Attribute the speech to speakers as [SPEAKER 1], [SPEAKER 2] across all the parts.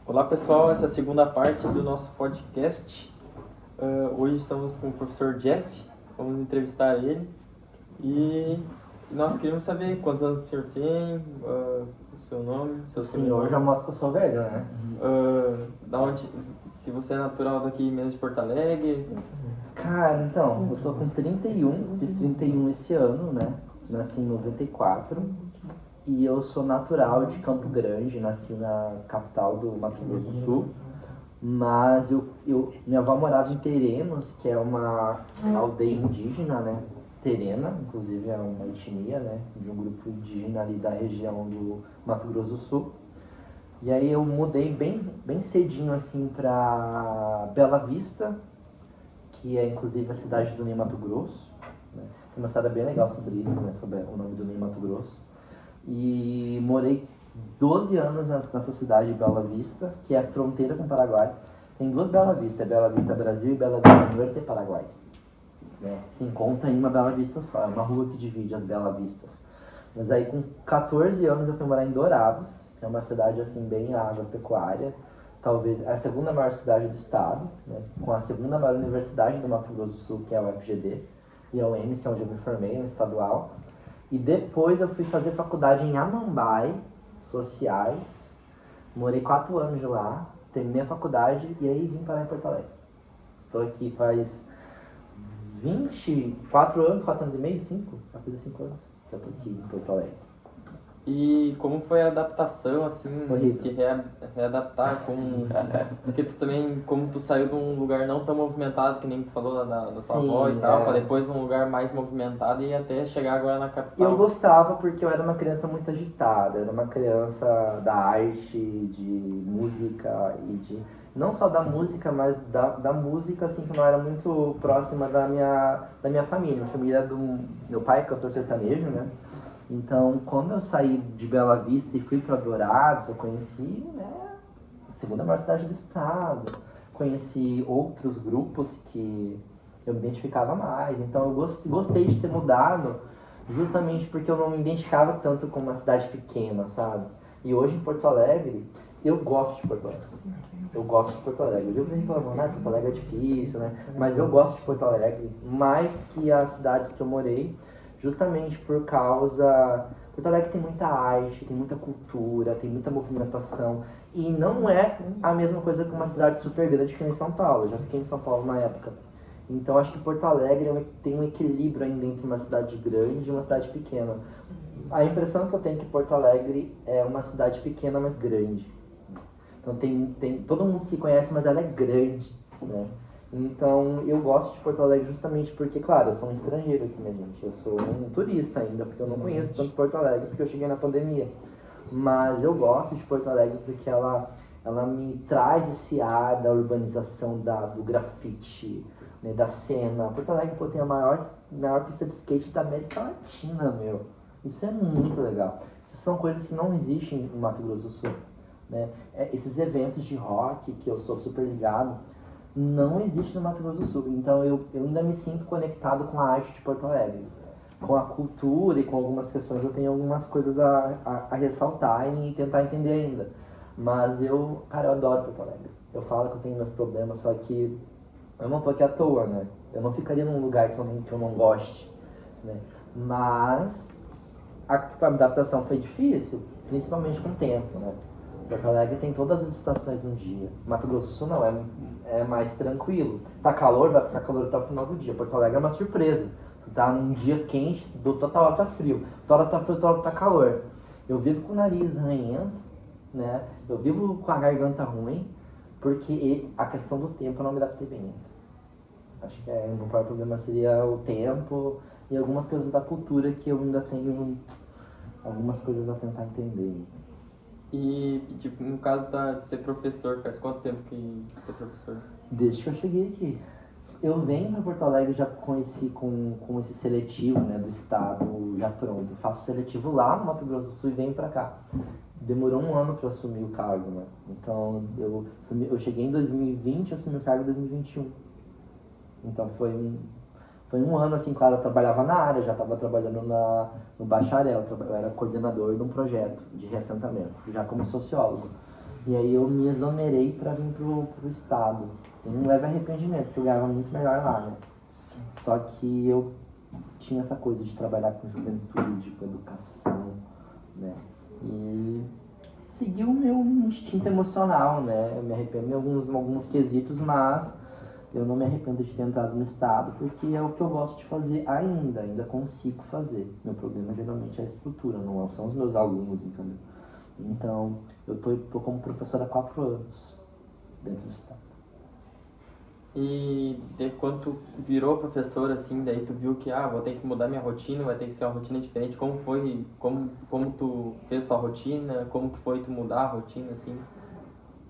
[SPEAKER 1] Olá pessoal, essa é a segunda parte do nosso podcast. Hoje estamos com o professor Jeff, vamos entrevistar ele e nós queremos saber quantos anos o senhor tem, o seu nome, seu
[SPEAKER 2] senhor já mostra que eu sou velho, né?
[SPEAKER 1] Se você é natural daqui mesmo de Porto Alegre.
[SPEAKER 2] Cara, então, eu tô com 31, fiz 31 esse ano, né? Nasci em 94 e eu sou natural de Campo Grande, nasci na capital do Mato Grosso do Sul, mas minha avó morava em Terenos, que é uma aldeia indígena, né? Terena, inclusive é uma etnia, né? De um grupo indígena ali da região do Mato Grosso do Sul. E aí eu mudei bem cedinho assim pra Bela Vista, que é inclusive a cidade do Ney Mato Grosso, né? Tem uma história bem legal sobre isso, né? Sobre o nome do Ney Mato Grosso. E morei 12 anos nessa cidade de Bela Vista, que é a fronteira com o Paraguai. Tem duas Bela Vista, Bela Vista Brasil e Bela Vista Norte Paraguai. Né? Se encontra em uma Bela Vista só, é uma rua que divide as Bela Vistas. Mas aí com 14 anos eu fui morar em Dourados, que é uma cidade assim bem agropecuária, talvez a segunda maior cidade do estado, né? Com a segunda maior universidade do Mato Grosso do Sul, que é a UFGD, e a UEMS, que é onde eu me formei, no estadual. E depois eu fui fazer faculdade em Amambai, Sociais, morei 4 anos de lá, terminei a faculdade e aí vim parar em Porto Alegre. Estou aqui faz 24 anos, 4 anos e meio, 5? Já fiz 5 anos que eu tô aqui em Porto Alegre.
[SPEAKER 1] E como foi a adaptação, assim, se readaptar com... Porque tu também, como tu saiu de um lugar não tão movimentado, que nem tu falou da sua avó e tal, pra depois um lugar mais movimentado e até chegar agora na capital.
[SPEAKER 2] Eu gostava porque eu era uma criança muito agitada, era uma criança da arte, de música e de... Não só da música, mas da música, assim, que não era muito próxima da minha família. Minha família é do... Meu pai é cantor sertanejo, né? Então, quando eu saí de Bela Vista e fui para Dourados, eu conheci, né, a segunda maior cidade do estado. Conheci outros grupos que eu me identificava mais. Então, eu gostei de ter mudado justamente porque eu não me identificava tanto com uma cidade pequena, sabe? E hoje em Porto Alegre, eu gosto de Porto Alegre. Eu gosto de Porto Alegre. Eu venho falando, né, Porto Alegre é difícil, né? Mas eu gosto de Porto Alegre mais que as cidades que eu morei. Justamente por causa... Porto Alegre tem muita arte, tem muita cultura, tem muita movimentação. E não é a mesma coisa que uma cidade super grande que nem São Paulo. Eu já fiquei em São Paulo na época. Então acho que Porto Alegre tem um equilíbrio ainda entre uma cidade grande e uma cidade pequena. A impressão que eu tenho é que Porto Alegre é uma cidade pequena, mas grande. Então todo mundo se conhece, mas ela é grande, né? Então, eu gosto de Porto Alegre justamente porque, claro, eu sou um estrangeiro aqui, né, gente? Eu sou um turista ainda, porque eu não conheço tanto Porto Alegre, porque eu cheguei na pandemia. Mas eu gosto de Porto Alegre porque ela me traz esse ar da urbanização, do grafite, né, da cena. Porto Alegre, pô, tem a maior pista de skate da América Latina, meu. Isso é muito legal. Isso são coisas que não existem no Mato Grosso do Sul, né? Esses eventos de rock, que eu sou super ligado, não existe no Mato Grosso do Sul. Então eu ainda me sinto conectado com a arte de Porto Alegre. Com a cultura e com algumas questões, eu tenho algumas coisas a ressaltar e tentar entender ainda. Mas eu adoro Porto Alegre. Eu falo que eu tenho meus problemas, só que eu não tô aqui à toa, né? Eu não ficaria num lugar que eu não goste, né? Mas a adaptação foi difícil, principalmente com o tempo, né? Porto Alegre tem todas as estações do dia. Mato Grosso do Sul não, é mais tranquilo. Tá calor, vai ficar calor até o final do dia. Porto Alegre é uma surpresa. Tu tá num dia quente, toda hora tá frio. Toda hora tá frio, toda hora tá calor. Eu vivo com o nariz ranhento, né? Eu vivo com a garganta ruim, porque a questão do tempo eu não me adaptei bem. Acho que o maior problema seria o tempo e algumas coisas da cultura que eu ainda tenho algumas coisas a tentar entender.
[SPEAKER 1] E, tipo, no caso de ser professor, faz quanto tempo que é professor?
[SPEAKER 2] Desde que eu cheguei aqui. Eu venho para Porto Alegre já conheci com esse seletivo, né, do estado já pronto. Eu faço seletivo lá no Mato Grosso do Sul e venho para cá. Demorou 1 ano para eu assumir o cargo, né? Então eu cheguei em 2020 e assumi o cargo em 2021. Então foi um ano assim, claro, eu trabalhava na área, já estava trabalhando no bacharel, eu era coordenador de um projeto de reassentamento, já como sociólogo. E aí eu me exonerei para vir pro estado. Tem um leve arrependimento, porque eu ganhava muito melhor lá, né?
[SPEAKER 1] Sim.
[SPEAKER 2] Só que eu tinha essa coisa de trabalhar com juventude, com educação, né? E segui o meu instinto emocional, né? Eu me arrependo em alguns quesitos, mas eu não me arrependo de ter entrado no estado, porque é o que eu gosto de fazer ainda consigo fazer. Meu problema geralmente é a estrutura, não são os meus alunos, entendeu? Então, eu tô como professor há 4 anos dentro do estado.
[SPEAKER 1] E quando tu virou professor, assim, daí tu viu que, vou ter que mudar minha rotina, vai ter que ser uma rotina diferente. Como foi, como tu fez tua rotina? Como que foi tu mudar a rotina, assim?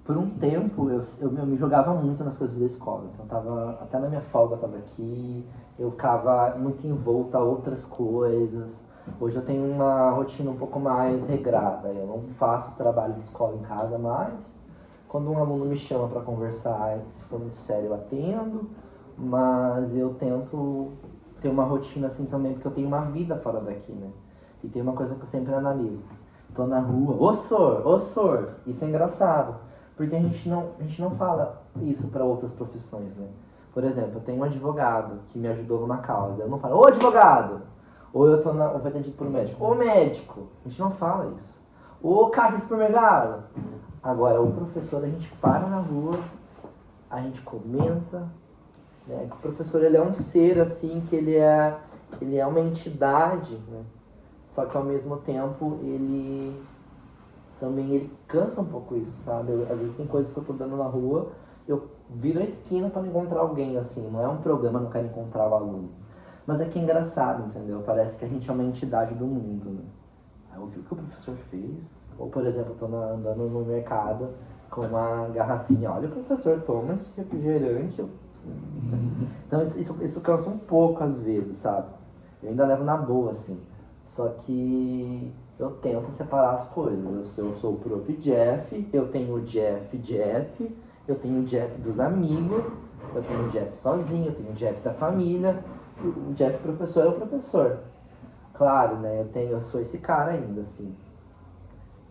[SPEAKER 2] Por um tempo, eu me jogava muito nas coisas da escola. Então, até na minha folga eu tava aqui, eu ficava muito envolto a outras coisas. Hoje eu tenho uma rotina um pouco mais regrada. Eu não faço trabalho de escola em casa mais. Quando um aluno me chama para conversar, se for muito sério, eu atendo. Mas eu tento ter uma rotina assim também, porque eu tenho uma vida fora daqui, né? E tem uma coisa que eu sempre analiso. Tô na rua, ô sor, isso é engraçado. Porque a gente não fala isso para outras profissões, né? Por exemplo, eu tenho um advogado que me ajudou numa causa. Eu não falo, ô advogado! Ou eu vou atendido por um médico. Ô médico! A gente não fala isso. Ô caixa de supermercado! Agora, o professor, a gente para na rua, a gente comenta, né? O professor, ele é um ser, assim, que ele é uma entidade, né? Só que, ao mesmo tempo, ele cansa um pouco isso, sabe? Às vezes tem coisas que eu tô dando na rua, eu viro a esquina para encontrar alguém, assim. Não é um problema, não quero encontrar o aluno. Mas é que é engraçado, entendeu? Parece que a gente é uma entidade do mundo, né? Aí eu vi o que o professor fez. Ou, por exemplo, eu tô andando no mercado com uma garrafinha. Olha, o professor toma esse refrigerante. Então isso cansa um pouco às vezes, sabe? Eu ainda levo na boa, assim. Só que eu tento separar as coisas. Eu sou o Prof. Jeff, eu tenho o Jeff, eu tenho o Jeff dos amigos, eu tenho o Jeff sozinho, eu tenho o Jeff da família. O Jeff professor é o professor. Claro, né? Eu sou esse cara ainda, assim.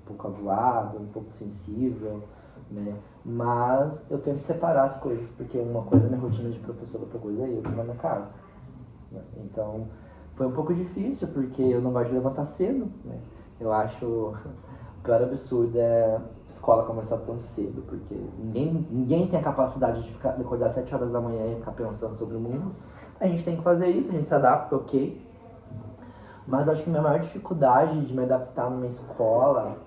[SPEAKER 2] Um pouco avoado, um pouco sensível, né? Mas eu tento separar as coisas, porque uma coisa é minha rotina de professor, outra coisa é eu que vou na minha casa. Né? Então, foi um pouco difícil, porque eu não gosto de levantar cedo, né? Eu acho o pior absurdo é a escola começar tão cedo, porque ninguém tem a capacidade de acordar às 7 horas da manhã e ficar pensando sobre o mundo. A gente tem que fazer isso, a gente se adapta, ok. Mas acho que a minha maior dificuldade de me adaptar numa escola...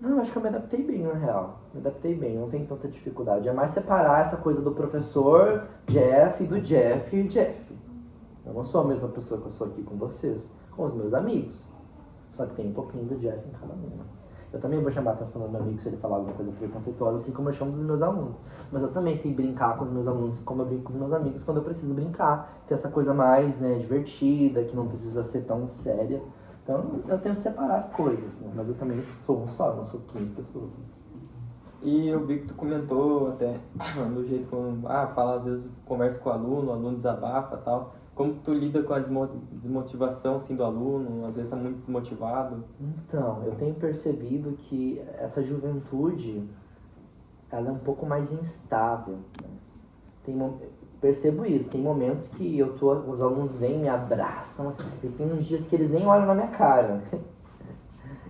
[SPEAKER 2] Não, acho que eu me adaptei bem, na real. Me adaptei bem, não tem tanta dificuldade. É mais separar essa coisa do professor Jeff e do Jeff e Jeff. Eu não sou a mesma pessoa que eu sou aqui com vocês, com os meus amigos. Só que tem um pouquinho do Jeff em cada um. Eu também vou chamar a atenção do meu amigo se ele falar alguma coisa preconceituosa, assim como eu chamo dos meus alunos. Mas eu também sei brincar com os meus alunos, como eu brinco com os meus amigos quando eu preciso brincar. Ter essa coisa mais, né, divertida, que não precisa ser tão séria. Então eu tento separar as coisas, né? Mas eu também sou um só, não sou 15 pessoas. Né?
[SPEAKER 1] E eu vi que tu comentou até do jeito como, fala às vezes, conversa com o aluno desabafa e tal. Como tu lida com a desmotivação assim, do aluno? Às vezes tá muito desmotivado.
[SPEAKER 2] Então, eu tenho percebido que essa juventude, ela é um pouco mais instável. Né? Percebo isso, tem momentos que os alunos vêm, me abraçam, e tem uns dias que eles nem olham na minha cara.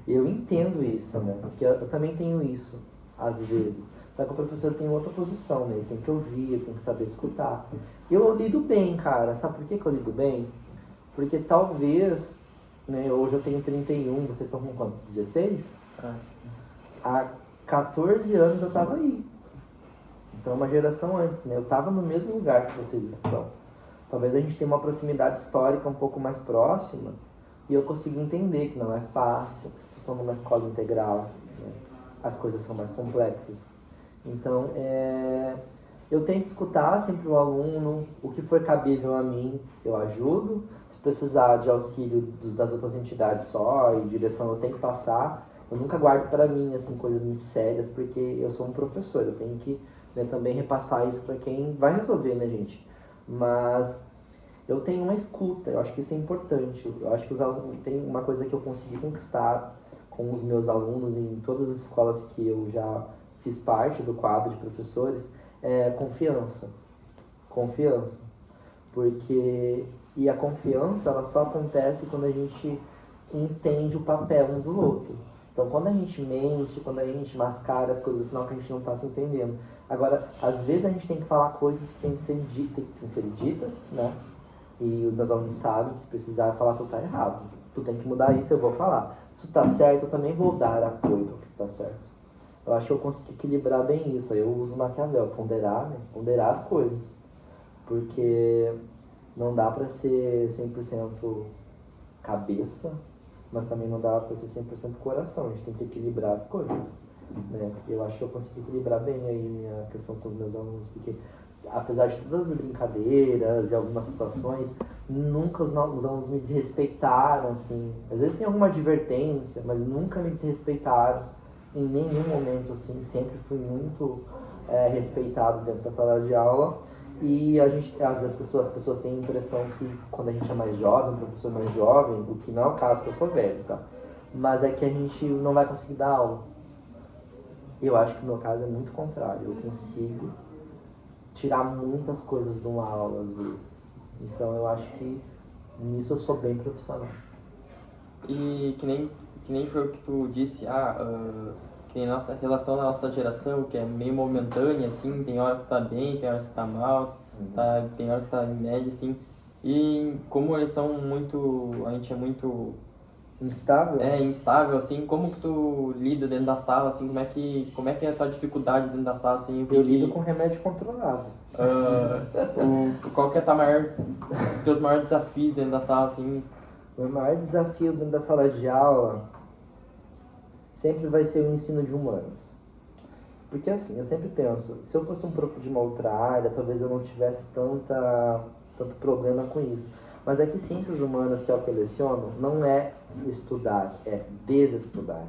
[SPEAKER 2] Eu entendo isso, né? Porque eu também tenho isso, às vezes. Só que o professor tem outra posição, né? Ele tem que ouvir, ele tem que saber escutar. Eu lido bem, cara. Sabe por que eu lido bem? Porque talvez, né, hoje eu tenho 31, vocês estão com quantos? 16? Há 14 anos eu tava aí. Então, uma geração antes, né? Eu tava no mesmo lugar que vocês estão. Talvez a gente tenha uma proximidade histórica um pouco mais próxima e eu consigo entender que não é fácil. Vocês estão numa escola integral, né? As coisas são mais complexas. Então, eu tento escutar sempre o aluno, o que for cabível a mim, eu ajudo. Se precisar de auxílio das outras entidades só e direção, eu tenho que passar. Eu nunca guardo para mim, assim, coisas muito sérias, porque eu sou um professor, eu tenho que, né, também repassar isso para quem vai resolver, né, gente? Mas eu tenho uma escuta, eu acho que isso é importante. Eu acho que os alunos tem uma coisa que eu consegui conquistar com os meus alunos em todas as escolas que eu já fiz parte do quadro de professores, é confiança. Confiança. Porque, e a confiança, ela só acontece quando a gente entende o papel um do outro. Então, quando a gente mente, quando a gente mascara as coisas, senão que a gente não está se entendendo. Agora, às vezes a gente tem que falar coisas que têm que ser ditas, né? E os meus alunos sabem que se precisar falar, tu tá errado. Tu tem que mudar isso, eu vou falar. Se tu tá certo, eu também vou dar apoio para que tu tá certo. Eu acho que eu consegui equilibrar bem isso. Aí eu uso Maquiavel, ponderar, né? Ponderar as coisas. Porque não dá pra ser 100% cabeça, mas também não dá pra ser 100% coração. A gente tem que equilibrar as coisas, né? Eu acho que eu consegui equilibrar bem aí minha questão com os meus alunos, porque apesar de todas as brincadeiras e algumas situações, nunca os alunos me desrespeitaram, assim. Às vezes tem alguma advertência, mas nunca me desrespeitaram em nenhum momento, assim. Sempre fui muito respeitado dentro da sala de aula. E a gente, às vezes as pessoas têm a impressão que quando a gente é mais jovem, um professor mais jovem, o que não é o caso, que eu sou velho, tá? Mas é que a gente não vai conseguir dar aula. Eu acho que o meu caso é muito contrário. Eu consigo tirar muitas coisas de uma aula, às vezes. Então eu acho que nisso eu sou bem profissional.
[SPEAKER 1] E que nem foi o que tu disse, que nem nossa relação da nossa geração, que é meio momentânea, assim, tem horas que tá bem, tem horas que tá mal, tem horas que tá em média, assim. E como eles são muito, a gente é muito...
[SPEAKER 2] Instável?
[SPEAKER 1] Instável, assim, como que tu lida dentro da sala, assim, como é que é a tua dificuldade dentro da sala, assim?
[SPEAKER 2] Eu lido com remédio controlado.
[SPEAKER 1] Qual que é teus maiores desafios dentro da sala, assim?
[SPEAKER 2] O maior desafio dentro da sala de aula sempre vai ser o ensino de humanos. Porque assim, eu sempre penso, se eu fosse um prof de uma outra área, talvez eu não tivesse tanto problema com isso. Mas é que ciências humanas, que é o que eu leciono, não é estudar, é desestudar.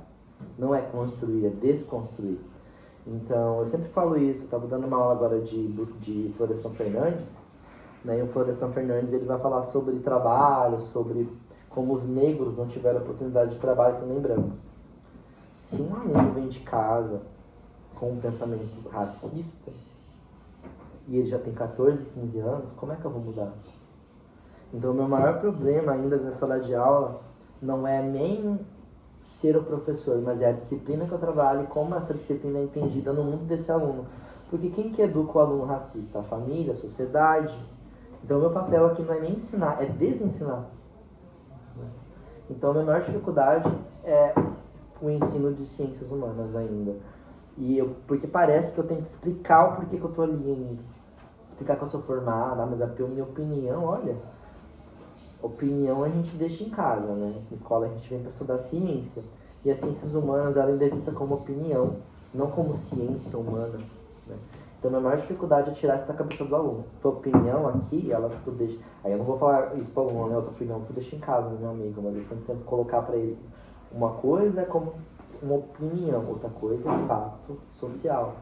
[SPEAKER 2] Não é construir, é desconstruir. Então, eu sempre falo isso. Eu estava dando uma aula agora de Florestan Fernandes, né? E o Florestan Fernandes ele vai falar sobre trabalho, sobre como os negros não tiveram oportunidade de trabalho que nem brancos. Se um aluno vem de casa com um pensamento racista e ele já tem 14, 15 anos, como é que eu vou mudar? Então, o meu maior problema ainda na sala de aula não é nem ser o professor, mas é a disciplina que eu trabalho e como essa disciplina é entendida no mundo desse aluno. Porque quem que educa o aluno racista? A família, a sociedade. Então, o meu papel aqui não é nem ensinar, é desensinar. Então, a minha maior dificuldade é o ensino de ciências humanas ainda. Porque parece que eu tenho que explicar o porquê que eu estou ali ainda. Explicar que eu sou formada, mas a minha opinião, olha... Opinião a gente deixa em casa, né? Na escola a gente vem para estudar ciência. E as ciências humanas, ela ainda é vista como opinião, não como ciência humana, né? Então, a minha maior dificuldade é tirar isso da cabeça do aluno. Tua opinião aqui, ela tu deixa... Aí eu não vou falar isso para o aluno, né? Outra opinião tu deixa em casa, meu amigo. Mas eu sempre tento colocar para ele. Uma coisa é como uma opinião, outra coisa é fato social.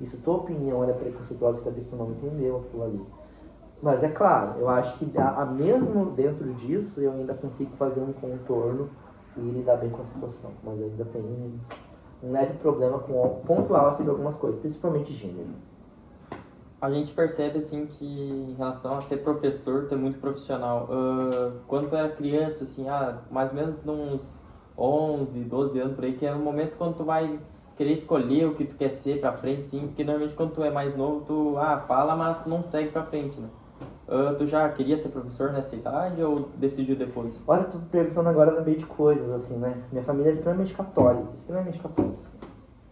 [SPEAKER 2] E se tua opinião é preconceituosa, quer dizer que tu não entendeu aquilo ali. Mas é claro, eu acho que mesmo dentro disso eu ainda consigo fazer um contorno e lidar bem com a situação. Mas eu ainda tenho um leve problema pontual sobre algumas coisas, principalmente gênero.
[SPEAKER 1] A gente percebe assim que em relação a ser professor, tu é muito profissional. Quando tu era criança, assim, mais ou menos uns 11, 12 anos por aí, que é o momento quando tu vai querer escolher o que tu quer ser pra frente, sim, porque normalmente quando tu é mais novo, tu fala, mas tu não segue pra frente, né? Tu já queria ser professor nessa idade ou decidiu depois?
[SPEAKER 2] Olha, tu perguntando agora no meio de coisas, assim, né? Minha família é extremamente católica, extremamente católica.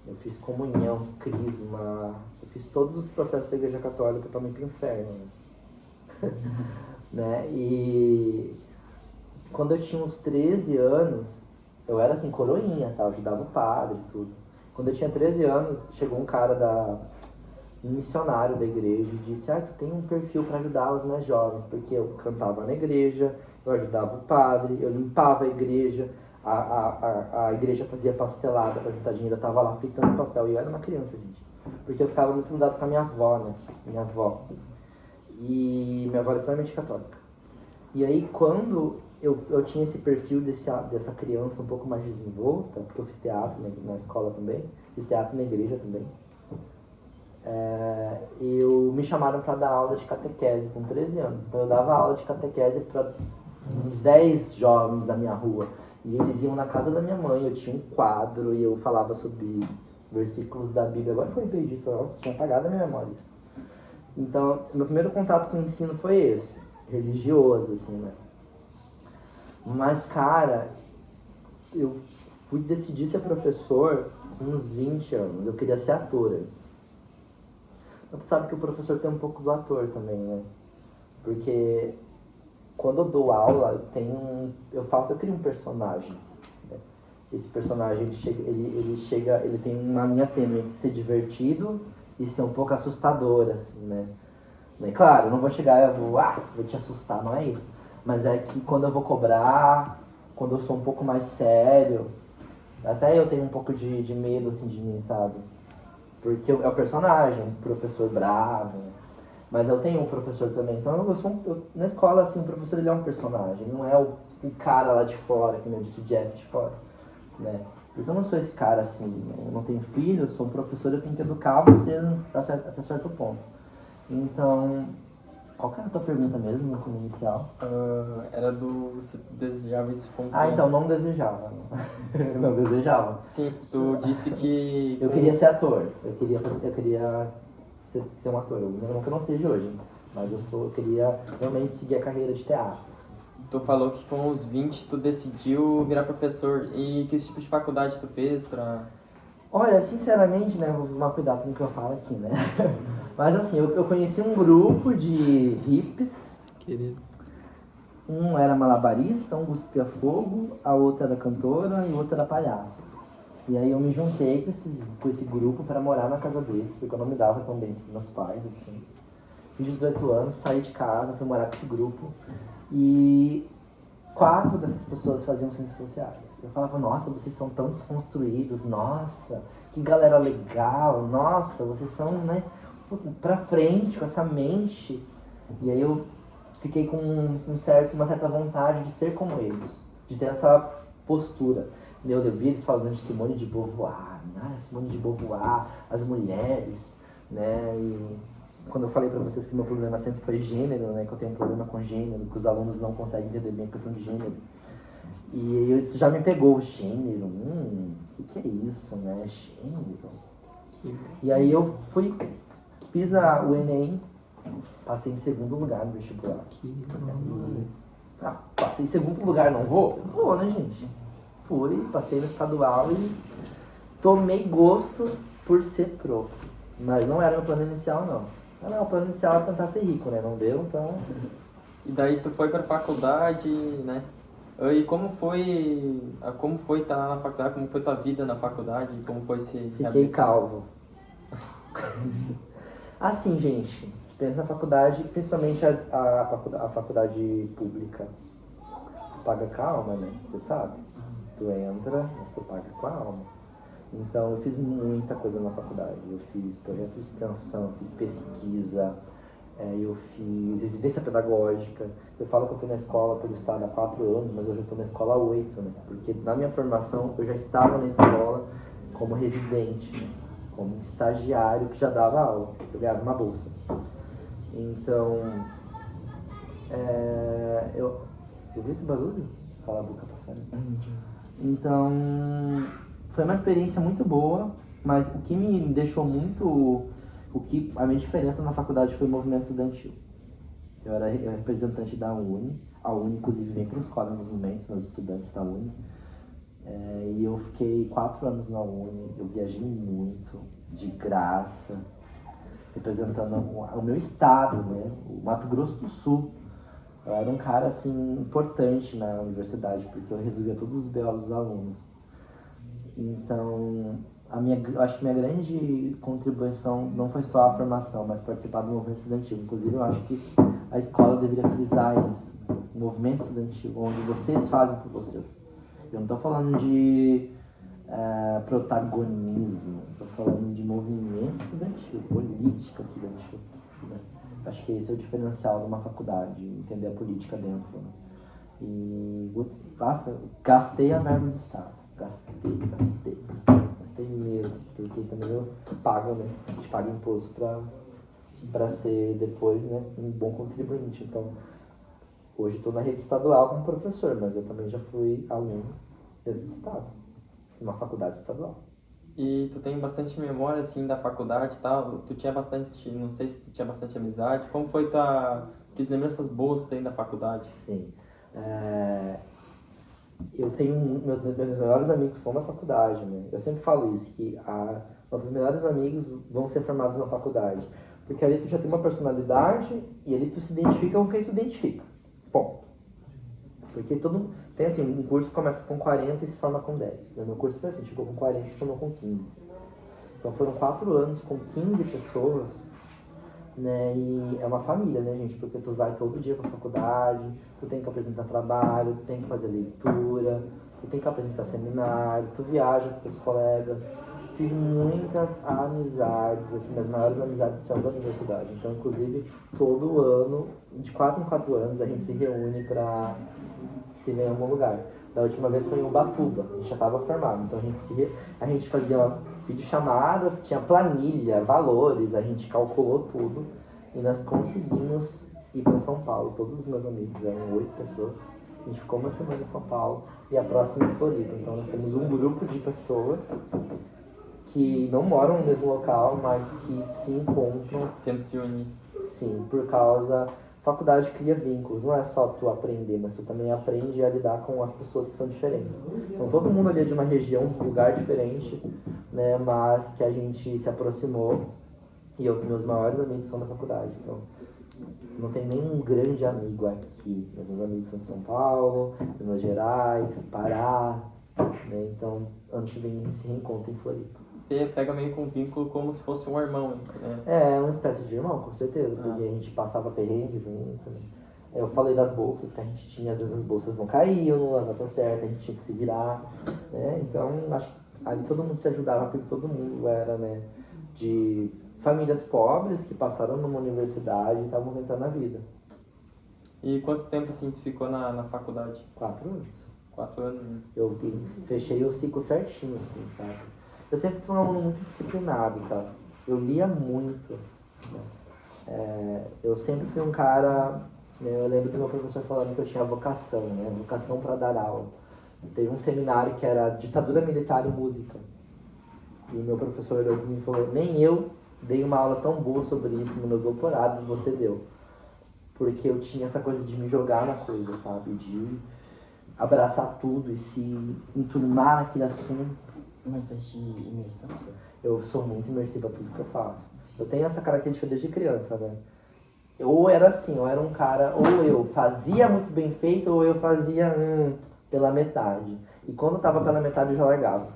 [SPEAKER 2] Eu fiz comunhão, crisma, eu fiz todos os processos da igreja católica pra mim pro inferno, né? E quando eu tinha uns 13 anos, eu era assim, coroinha, tá? Eu ajudava o padre e tudo. Quando eu tinha 13 anos, chegou um cara um missionário da igreja e disse, tu tem um perfil para ajudar os mais jovens, porque eu cantava na igreja, eu ajudava o padre, eu limpava a igreja, a igreja fazia pastelada para juntar dinheiro, eu tava lá fritando pastel, e eu era uma criança, gente, porque eu ficava muito mudado com a minha avó, né, minha avó, e minha avó é extremamente católica. E aí quando eu tinha esse perfil dessa criança um pouco mais desenvolta, porque eu fiz teatro na escola também, fiz teatro na igreja também. Me chamaram para dar aula de catequese com 13 anos. Então eu dava aula de catequese para uns 10 jovens da minha rua. E eles iam na casa da minha mãe, eu tinha um quadro e eu falava sobre versículos da Bíblia. Agora que eu lembrei disso, eu tinha apagado a minha memória. Então, meu primeiro contato com o ensino foi esse, religioso, assim, né? Mas, cara, eu fui decidir ser professor com uns 20 anos. Eu queria ser ator antes. Mas tu sabe que o professor tem um pouco do ator também, né? Porque quando eu dou aula, eu crio um personagem. Né? Esse personagem, ele tem uma linha tênue entre ser divertido e ser um pouco assustador, assim, né? Claro, eu não vou chegar e vou te assustar, não é isso. Mas é que quando eu vou cobrar, quando eu sou um pouco mais sério, até eu tenho um pouco de medo, assim, de mim, sabe? Porque é o personagem, um professor bravo, mas eu tenho um professor também. Então, na escola, assim, o professor ele é um personagem, não é o cara lá de fora, que nem eu disse, o Jeff de fora, né? Porque eu não sou esse cara assim, né? Eu não tenho filho, eu sou um professor, eu tenho que educar vocês até certo ponto. Então, qual que era a tua pergunta mesmo no inicial?
[SPEAKER 1] Era se tu desejava isso com
[SPEAKER 2] Então, não desejava. Não desejava.
[SPEAKER 1] Sim, tu disse que...
[SPEAKER 2] Eu queria ser ator, eu queria ser um ator, não que eu não seja hoje, mas eu queria realmente seguir a carreira de teatro. Assim.
[SPEAKER 1] Tu falou que com os 20 tu decidiu virar professor, e que tipo de faculdade tu fez pra...
[SPEAKER 2] Olha, sinceramente, né, vou tomar cuidado com o que eu falo aqui, né? Mas assim, eu conheci um grupo de hippies.
[SPEAKER 1] Querido.
[SPEAKER 2] Um era malabarista, um cuspia fogo, a outra era cantora e o outro era palhaço. E aí eu me juntei com esse grupo para morar na casa deles, porque eu não me dava tão bem com os meus pais, assim. Fiz 18 anos, saí de casa, fui morar com esse grupo. E 4 dessas pessoas faziam ciências sociais. Eu falava, nossa, vocês são tão desconstruídos, nossa, que galera legal, nossa, vocês são, né, pra frente, com essa mente. E aí eu fiquei com uma certa vontade de ser como eles, de ter essa postura. Eu vi eles falando de Simone de Beauvoir, Simone de Beauvoir, as mulheres, né, e quando eu falei pra vocês que meu problema sempre foi gênero, né, que eu tenho um problema com gênero, que os alunos não conseguem entender bem a questão de gênero. E isso já me pegou, gênero, o que é isso, né, gênero? E aí eu fiz o Enem, passei em segundo lugar no vestibular. Passei em segundo lugar, não vou? Vou, né, gente? Fui, passei no estadual e tomei gosto por ser prof. Mas não era meu plano inicial, não. O plano inicial era tentar ser rico, né? Não deu, então...
[SPEAKER 1] E daí tu foi pra faculdade, né? E como foi estar na faculdade? Como foi tua vida na faculdade? Como foi se...
[SPEAKER 2] Fiquei calvo. Assim, gente, pensa na faculdade, principalmente a faculdade pública. Tu paga com a alma, né? Você sabe? Tu entra, mas tu paga com a alma. Então, eu fiz muita coisa na faculdade. Eu fiz projeto de extensão, fiz pesquisa, eu fiz residência pedagógica. Eu falo que eu estou na escola por estar há 4 anos, mas hoje eu estou na escola há 8, né? Porque na minha formação eu já estava na escola como residente, né? Como estagiário que já dava aula. Eu ganhava uma bolsa. Então, eu vi esse barulho? Cala a boca, passarinho. Então, foi uma experiência muito boa, mas o que me deixou muito... A minha diferença na faculdade foi o movimento estudantil. Eu era representante da UNE. A UNE, inclusive, vem para a escola nos momentos, nos estudantes da UNE. E eu fiquei 4 anos na UNE. Eu viajei muito, de graça, representando o meu estado, né? O Mato Grosso do Sul. Eu era um cara, assim, importante na universidade, porque eu resolvia todos os BOs dos alunos. Então, eu acho que minha grande contribuição não foi só a formação, mas participar do movimento estudantil. Inclusive, eu acho que a escola deveria frisar isso, o movimento estudantil, onde vocês fazem por vocês. Eu não estou falando de protagonismo, estou falando de movimento estudantil, política estudantil. Né? Acho que esse é o diferencial de uma faculdade, entender a política dentro. Né? E, nossa, gastei a verba do Estado. Gastei mesmo. Porque também eu pago, né? A gente paga imposto para ser depois, né, um bom contribuinte. Então, hoje estou na rede estadual como professor, mas eu também já fui aluno dentro do Estado, numa faculdade estadual.
[SPEAKER 1] E tu tem bastante memória, assim, da faculdade e tal? Tu tinha bastante, não sei se tu tinha bastante amizade. Como foi que lembranças boas tu tem da faculdade?
[SPEAKER 2] Sim. Eu tenho meus melhores amigos são da faculdade, né? Eu sempre falo isso, que nossos melhores amigos vão ser formados na faculdade. Porque ali tu já tem uma personalidade e ali tu se identifica com quem se identifica. Ponto. Porque tem assim, um curso começa com 40 e se forma com 10. Né? Meu curso foi assim, chegou com 40 e se formou com 15. Então foram 4 anos com 15 pessoas, né? E é uma família, né, gente? Porque tu vai todo dia pra faculdade, tu tem que apresentar trabalho, tu tem que fazer leitura, tu tem que apresentar seminário, tu viaja com teus colegas. Fiz muitas amizades, assim, as maiores amizades são da universidade. Então, inclusive, todo ano, de 4 em 4 anos, a gente se reúne pra se ver em algum lugar. Da última vez foi em Ubatuba, a gente já estava formado. Então, a gente fazia videochamadas, tinha planilha, valores, a gente calculou tudo. E nós conseguimos ir para São Paulo. Todos os meus amigos, eram 8 pessoas. A gente ficou uma semana em São Paulo e a próxima em Floripa. Então, nós temos um grupo de pessoas que não moram no mesmo local, mas que se encontram.
[SPEAKER 1] Tendo se unir.
[SPEAKER 2] Sim, por causa... Faculdade cria vínculos, não é só tu aprender, mas tu também aprende a lidar com as pessoas que são diferentes. Então todo mundo ali é de uma região, um lugar diferente, né, mas que a gente se aproximou e meus maiores amigos são da faculdade. Então não tem nenhum grande amigo aqui, mas meus amigos são de São Paulo, Minas Gerais, Pará, né, então ano que vem a gente se reencontra em Floripa.
[SPEAKER 1] Pega meio com vínculo como se fosse um irmão, né?
[SPEAKER 2] É uma espécie de irmão, com certeza, porque a gente passava perrengue junto, né? Eu falei das bolsas que a gente tinha, às vezes as bolsas não caíam, a data certa, a gente tinha que se virar, né? Então, acho que ali todo mundo se ajudava, porque todo mundo era, né, de famílias pobres que passaram numa universidade e estavam tentando a vida.
[SPEAKER 1] E quanto tempo, assim, tu ficou na faculdade?
[SPEAKER 2] 4 anos.
[SPEAKER 1] 4 anos, né?
[SPEAKER 2] Eu fechei o ciclo certinho, assim, sabe? Eu sempre fui um aluno muito disciplinado, tá? Eu lia muito, né? Eu sempre fui um cara, né? Eu lembro do meu professor falando que eu tinha vocação, né? Vocação para dar aula. Teve um seminário que era Ditadura Militar e Música. E o meu professor me falou, nem eu dei uma aula tão boa sobre isso no meu doutorado, você deu. Porque eu tinha essa coisa de me jogar na coisa, sabe? De abraçar tudo e se enturmar naquele assunto.
[SPEAKER 3] Uma espécie de imersão?
[SPEAKER 2] Eu sou muito imersivo a tudo que eu faço. Eu tenho essa característica desde criança, né? Ou era assim, ou era um cara, ou eu fazia muito bem feito, ou eu fazia pela metade. E quando eu tava pela metade, eu já largava.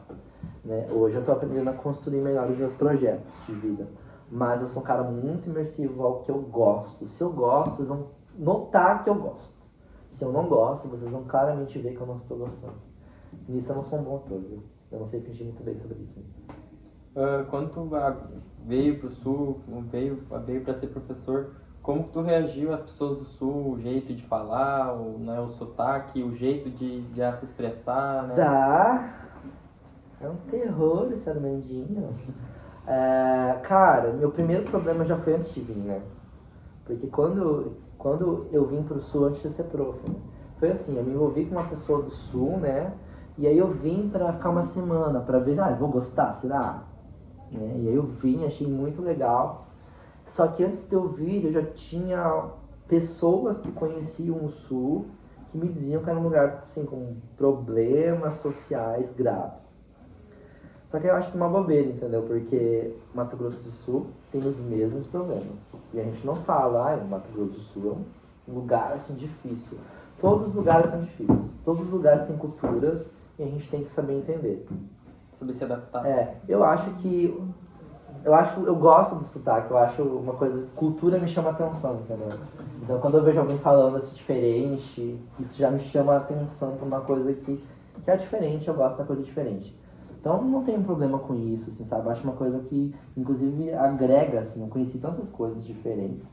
[SPEAKER 2] Né? Hoje eu tô aprendendo a construir melhor os meus projetos de vida. Mas eu sou um cara muito imersivo ao que eu gosto. Se eu gosto, vocês vão notar que eu gosto. Se eu não gosto, vocês vão claramente ver que eu não estou gostando. Nisso eu não sou um bom ator, viu? Eu não sei fingir muito bem sobre isso.
[SPEAKER 1] Quando tu veio pro Sul, veio para ser professor, como tu reagiu às pessoas do Sul, o jeito de falar, o sotaque, o jeito de se expressar, né?
[SPEAKER 2] É um terror esse Armandinho. Cara, meu primeiro problema já foi antes de vir, né? Porque quando eu vim pro Sul antes de ser prof, né? Foi assim, eu me envolvi com uma pessoa do Sul, né? E aí eu vim pra ficar uma semana, pra ver, eu vou gostar, será? Né? E aí eu vim, achei muito legal. Só que antes de eu vir, eu já tinha pessoas que conheciam o Sul, que me diziam que era um lugar, assim, com problemas sociais graves. Só que eu acho isso uma bobeira, entendeu? Porque Mato Grosso do Sul tem os mesmos problemas. E a gente não fala, o Mato Grosso do Sul é um lugar, assim, difícil. Todos os lugares são difíceis. Todos os lugares têm culturas e a gente tem que saber entender.
[SPEAKER 1] Saber se adaptar.
[SPEAKER 2] Eu gosto do sotaque, eu acho uma coisa, cultura me chama atenção, entendeu? Então quando eu vejo alguém falando assim diferente, isso já me chama a atenção pra uma coisa que é diferente, eu gosto da coisa diferente. Então não tenho problema com isso, assim, sabe? Eu acho uma coisa que, inclusive, agrega, assim, eu conheci tantas coisas diferentes.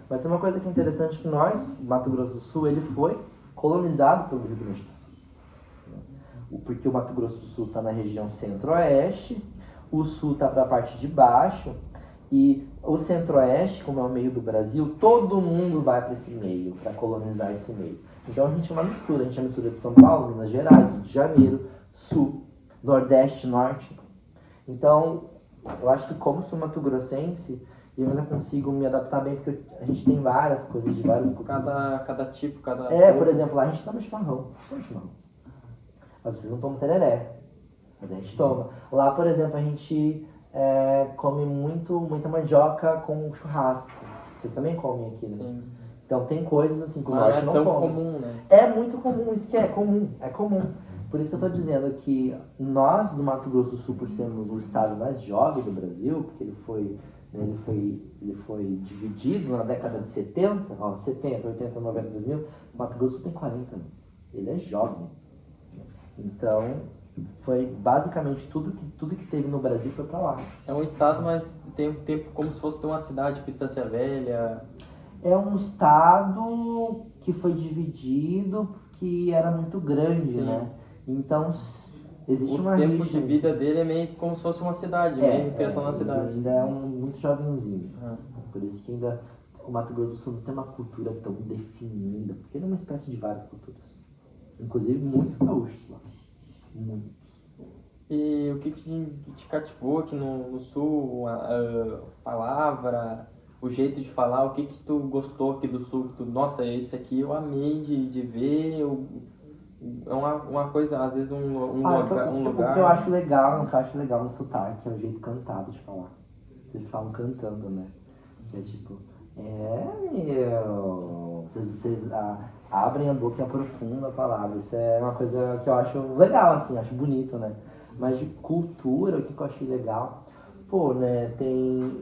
[SPEAKER 2] Mas tem uma coisa que é interessante, que nós, Mato Grosso do Sul, ele foi colonizado pelo Rio Grande do Sul. Porque o Mato Grosso do Sul está na região centro-oeste, o sul está para a parte de baixo, e o centro-oeste, como é o meio do Brasil, todo mundo vai para esse meio, para colonizar esse meio. Então a gente é uma mistura, de São Paulo, Minas Gerais, Rio de Janeiro, sul, nordeste, norte. Então, eu acho que como sou mato-grossense, eu ainda consigo me adaptar bem, porque a gente tem várias coisas de várias culturas.
[SPEAKER 1] Cada tipo, cada...
[SPEAKER 2] Por exemplo, lá a gente toma chimarrão. Mas vocês não tomam tereré, mas a gente toma. Lá, por exemplo, a gente come muita mandioca com churrasco. Vocês também comem aqui, né?
[SPEAKER 1] Sim.
[SPEAKER 2] Então tem coisas assim que o
[SPEAKER 1] Não
[SPEAKER 2] norte
[SPEAKER 1] é
[SPEAKER 2] não
[SPEAKER 1] tão
[SPEAKER 2] come.
[SPEAKER 1] comum, né?
[SPEAKER 2] É muito comum, isso que é comum. Por isso que eu estou dizendo que nós do Mato Grosso do Sul, por sermos o estado mais jovem do Brasil, porque ele foi dividido na década de 70, 80, 90, 2000, o Mato Grosso tem 40 anos. Ele é jovem. Então, foi basicamente tudo que teve no Brasil foi para lá.
[SPEAKER 1] É um estado, mas tem um tempo como se fosse uma cidade, tipo Estância Velha.
[SPEAKER 2] É um estado que foi dividido porque era muito grande,
[SPEAKER 1] Sim.
[SPEAKER 2] né? Então, existe uma
[SPEAKER 1] O tempo
[SPEAKER 2] rixa.
[SPEAKER 1] de vida dele é meio como se fosse uma cidade, meio criação na cidade.
[SPEAKER 2] Ainda é muito jovenzinho.
[SPEAKER 1] Ah.
[SPEAKER 2] Por isso que ainda o Mato Grosso do Sul não tem uma cultura tão definida, porque ele é uma espécie de várias culturas. Inclusive muitos gaúchos lá. Muitos.
[SPEAKER 1] E o que te cativou aqui no Sul? A palavra, o jeito de falar, o que tu gostou aqui do Sul? Nossa, esse aqui eu amei de ver. É uma coisa, às vezes um lugar.
[SPEAKER 2] O que eu acho legal no sotaque é o jeito cantado de falar. Vocês falam cantando, né? Que é tipo, vocês abrem a boca e aprofundam a palavra. Isso é uma coisa que eu acho legal, assim, acho bonito, né? Mas de cultura, o que eu achei legal? Pô, né,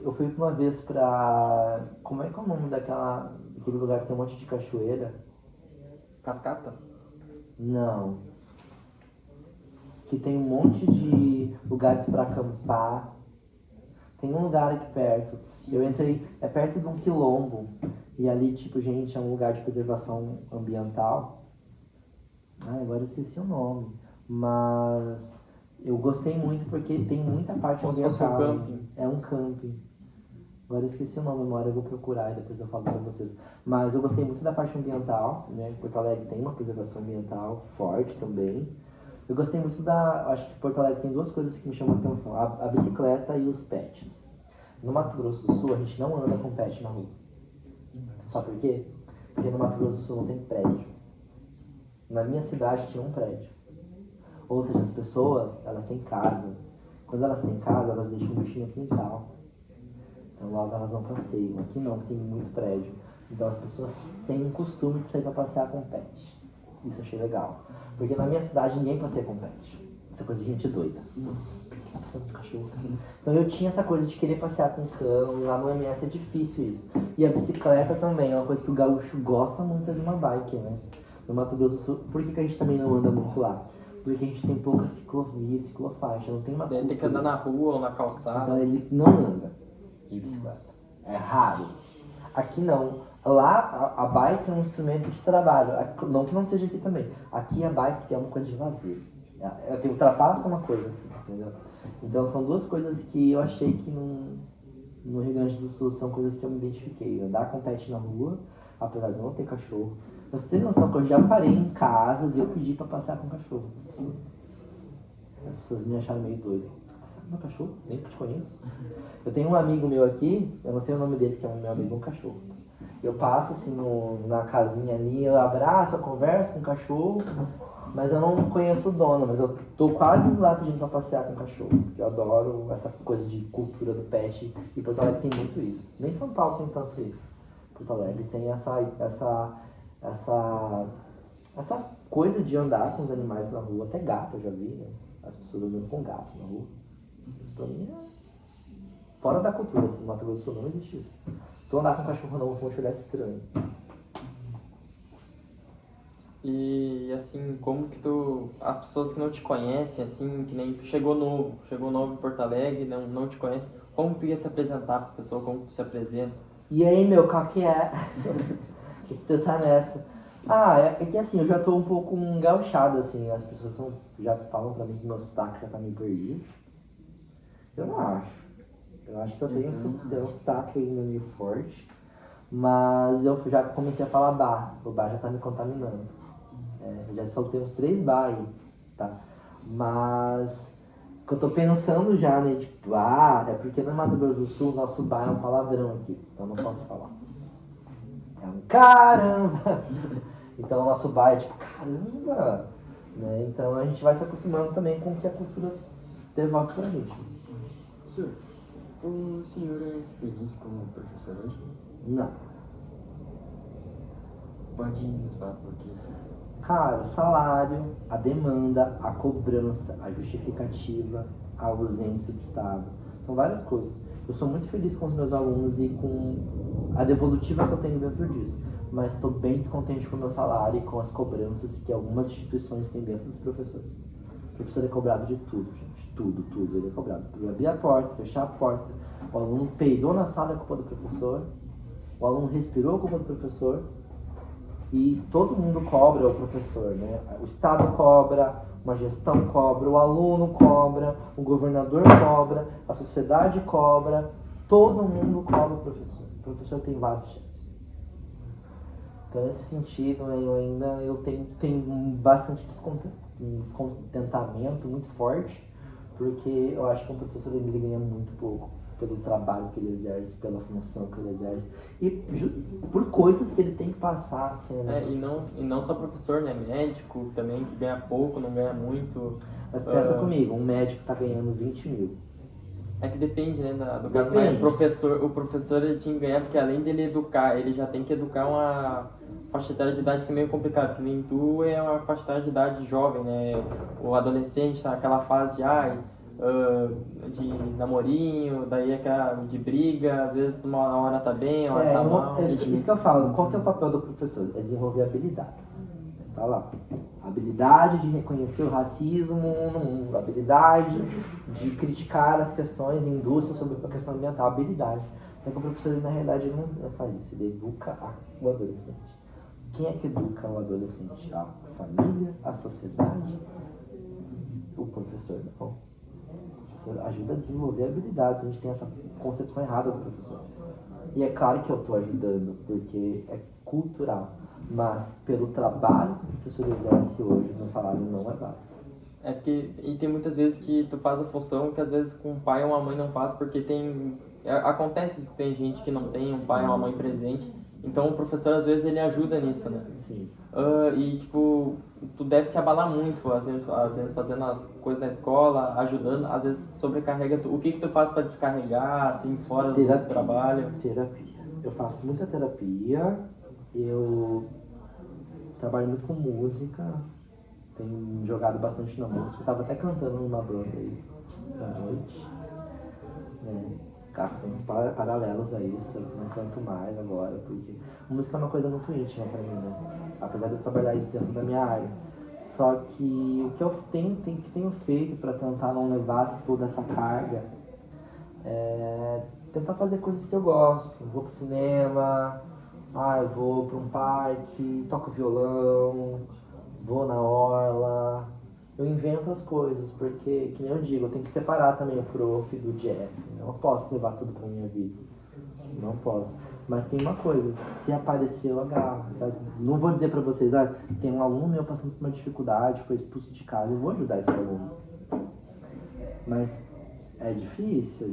[SPEAKER 2] eu fui uma vez pra... Como é que é o nome daquele lugar que tem um monte de cachoeira?
[SPEAKER 1] Cascata?
[SPEAKER 2] Não. Que tem um monte de lugares pra acampar. Tem um lugar aqui perto. Eu entrei, é perto de um quilombo. E ali, tipo, gente, é um lugar de preservação ambiental. Agora eu esqueci o nome. Mas eu gostei muito porque tem muita parte
[SPEAKER 1] Como se
[SPEAKER 2] ambiental.
[SPEAKER 1] fosse um camping.
[SPEAKER 2] É um camping. Agora eu esqueci o nome, memória, eu vou procurar e depois eu falo pra vocês. Mas eu gostei muito da parte ambiental, né? Porto Alegre tem uma preservação ambiental forte também. Eu gostei muito acho que Porto Alegre tem duas coisas que me chamam a atenção, a bicicleta e os pets. No Mato Grosso do Sul, a gente não anda com pet na rua. Sabe por quê? Porque no Mato Grosso do Sul não tem prédio. Na minha cidade tinha um prédio. Ou seja, as pessoas, elas têm casa. Quando elas têm casa, elas deixam um bichinho no quintal. Então logo elas vão passeio. Aqui não, tem muito prédio. Então as pessoas têm o costume de sair para passear com pet. Isso eu achei legal. Porque na minha cidade ninguém passeia com pet. Essa coisa de gente doida. Nossa, tá passeando com cachorro. Então eu tinha essa coisa de querer passear com cão. Lá no MS é difícil isso. E a bicicleta também é uma coisa que o gaúcho gosta muito de uma bike, né? No Mato Grosso do Sul. Por que a gente também não anda muito lá? Porque a gente tem pouca ciclovia, ciclofaixa. Não tem uma
[SPEAKER 1] Tem que andar na rua ou na calçada.
[SPEAKER 2] Então ele não anda de bicicleta. É raro. Aqui não. Lá a bike é um instrumento de trabalho. Não que não seja aqui também. Aqui a bike é uma coisa de lazer. Ela ultrapassa uma coisa assim, entendeu? Então são duas coisas que eu achei que no Rio Grande do Sul são coisas que eu me identifiquei. Andar com pet na rua, apesar de não ter cachorro. Você tem noção que eu já parei em casas e eu pedi pra passear com cachorro. As pessoas me acharam meio doido. Passear com meu cachorro? Nem que te conheço. Eu tenho um amigo meu aqui, eu não sei o nome dele, que é um meu amigo, um cachorro. Eu passo assim na casinha ali, eu abraço, eu converso com o cachorro, mas eu não conheço o dono, mas eu tô quase indo lá pedindo pra passear com o cachorro, porque eu adoro essa coisa de cultura do pet, e Porto Alegre tem muito isso. Nem São Paulo tem tanto isso. Porto Alegre tem essa coisa de andar com os animais na rua, até gato eu já vi, né? As pessoas andando com gato na rua. Isso pra mim é fora da cultura, assim, no Mato Grosso do Sul não existe isso. Se tu andar com um cachorro não, vão te olhar estranho.
[SPEAKER 1] E assim, como que as pessoas que não te conhecem, assim, que nem tu chegou novo em Porto Alegre, não te conhecem, como tu ia se apresentar pra pessoa, como tu se apresenta?
[SPEAKER 2] E aí, meu, qual que é? Que tu tá nessa? É que assim, eu já tô um pouco engauchado, assim, as pessoas já falam pra mim que meu sotaque já tá meio perdido. Eu não acho. Eu acho que eu tenho um sotaque ainda meio forte, mas eu já comecei a falar bar, o bar já tá me contaminando. Eu já soltei uns 3 bar aí, tá? Mas o que eu tô pensando já, né, tipo, é porque no Mato Grosso do Sul, nosso bar é um palavrão aqui, então eu não posso falar. É um caramba! Então o nosso bar é tipo, caramba! Né? Então a gente vai se acostumando também com o que a cultura devolve pra gente.
[SPEAKER 3] Senhor, o senhor é feliz como professor hoje?
[SPEAKER 2] Não.
[SPEAKER 3] Pode nos falar por quê, senhor?
[SPEAKER 2] Cara, o salário, a demanda, a cobrança, a justificativa, a ausência do Estado. São várias coisas. Eu sou muito feliz com os meus alunos e com a devolutiva que eu tenho dentro disso. Mas estou bem descontente com o meu salário e com as cobranças que algumas instituições têm dentro dos professores. O professor é cobrado de tudo, gente. Tudo. Ele é cobrado. Por abrir a porta, fechar a porta. O aluno peidou na sala, é culpa do professor. O aluno respirou, é culpa do professor. E todo mundo cobra o professor, né? O Estado cobra, uma gestão cobra, o aluno cobra, o governador cobra, a sociedade cobra, todo mundo cobra o professor. O professor tem vários chefes. Então, nesse sentido, né, eu tenho bastante descontentamento muito forte, porque eu acho que um professor ele ganha muito pouco pelo trabalho que ele exerce, pela função que ele exerce e por coisas que ele tem que passar sendo
[SPEAKER 1] e não só professor, né? Médico também, que ganha pouco, não ganha muito.
[SPEAKER 2] Mas pensa comigo, um médico tá ganhando 20 mil.
[SPEAKER 1] É que depende, né, do caso, mas o professor ele tinha que ganhar, porque além dele educar, ele já tem que educar uma faixa etária de idade que é meio complicado, que nem tu é uma faixa etária de idade jovem, né, o adolescente tá naquela fase de namorinho, daí aquela de briga, às vezes uma hora tá bem, uma hora tá mal.
[SPEAKER 2] Isso que eu falo, qual que é o papel do professor? É desenvolver habilidades. Tá lá. Habilidade de reconhecer o racismo no mundo, habilidade de criticar as questões em indústria sobre a questão ambiental, habilidade. Só que o professor, na realidade, não faz isso, ele educa o adolescente. Quem é que educa o adolescente? A família, a sociedade, o professor não. O professor ajuda a desenvolver habilidades, a gente tem essa concepção errada do professor. E é claro que eu estou ajudando, porque é cultural. Mas pelo trabalho que o professor exerce hoje, meu salário não é baixo.
[SPEAKER 1] É porque e tem muitas vezes que tu faz a função que às vezes com um pai ou uma mãe não faz, porque acontece que tem gente que não tem um pai ou uma mãe presente, então o professor às vezes ele ajuda nisso, né?
[SPEAKER 2] Sim.
[SPEAKER 1] E tipo, tu deve se abalar muito, às vezes fazendo as coisas na escola, ajudando, às vezes sobrecarrega tu. O que tu faz para descarregar, assim, fora do trabalho?
[SPEAKER 2] Terapia. Eu faço muita terapia. Eu trabalho muito com música, tenho jogado bastante na música, eu tava até cantando numa banda aí à noite, né? Caçando paralelos a isso, eu não canto mais agora, porque música é uma coisa muito íntima pra mim, né? Apesar de eu trabalhar isso dentro da minha área. Só que o que eu tenho feito para tentar não levar toda essa carga é tentar fazer coisas que eu gosto. Vou pro cinema, eu vou para um parque, toco violão, vou na orla, eu invento as coisas, porque, que nem eu digo, eu tenho que separar também o prof do Jeff, eu não posso levar tudo pra minha vida, não posso. Mas tem uma coisa, se aparecer eu agarro, sabe? Não vou dizer pra vocês, tem um aluno meu passando por uma dificuldade, foi expulso de casa, eu vou ajudar esse aluno. Mas é difícil,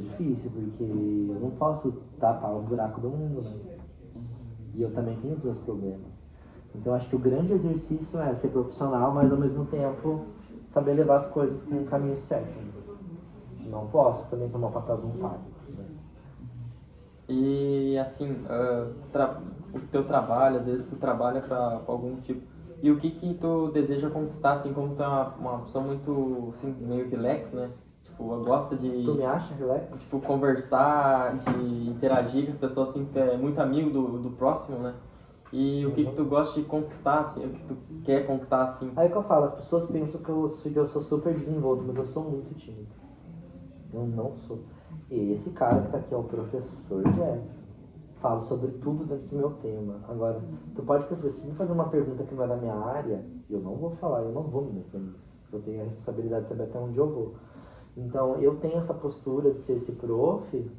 [SPEAKER 2] porque eu não posso tapar o buraco do mundo, né? E eu também tenho os meus problemas. Então acho que o grande exercício é ser profissional, mas ao mesmo tempo saber levar as coisas com o caminho certo. Não posso também tomar o papel de um pai. Né?
[SPEAKER 1] E assim, o teu trabalho, às vezes tu trabalha para algum tipo. E o que tu deseja conquistar, assim, como tu é uma pessoa muito, assim, meio relax, né? Tipo, gosta de...
[SPEAKER 2] Tu me acha relax?
[SPEAKER 1] Tipo, conversar, de interagir com as pessoas, assim, que é muito amigo do próximo, né? E o que tu gosta de conquistar, assim, o que tu quer conquistar, assim?
[SPEAKER 2] Aí que eu falo, as pessoas pensam que eu sou super desenvolto, mas eu sou muito tímido. Eu não sou. E esse cara que tá aqui é o professor Jeff. falo sobre tudo dentro do meu tema. Agora, tu pode perceber, se me fazer uma pergunta que não é da minha área, eu não vou falar, eu não vou me meter nisso. Eu tenho a responsabilidade de saber até onde eu vou. Então, eu tenho essa postura de ser esse prof,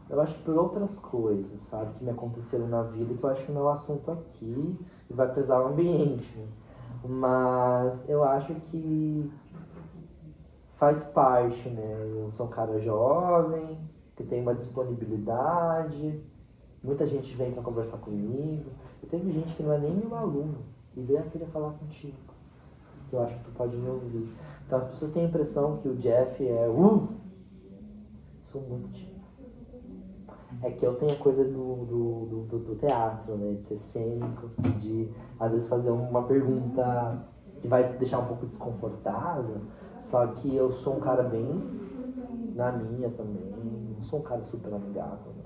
[SPEAKER 2] eu acho que por outras coisas, sabe, que me aconteceram na vida, que eu acho que não é o assunto aqui, e vai pesar o ambiente, né? Mas eu acho que faz parte, né? Eu sou um cara jovem, que tem uma disponibilidade, muita gente vem para conversar comigo, e teve gente que não é nem meu aluno, e veio querer falar contigo, que eu acho que tu pode me ouvir. Então as pessoas têm a impressão que o Jeff é sou muito tímido. É que eu tenho a coisa do teatro, né? De ser cênico, de às vezes fazer uma pergunta que vai deixar um pouco desconfortável, só que eu sou um cara bem na minha também, não sou um cara super amigável, né?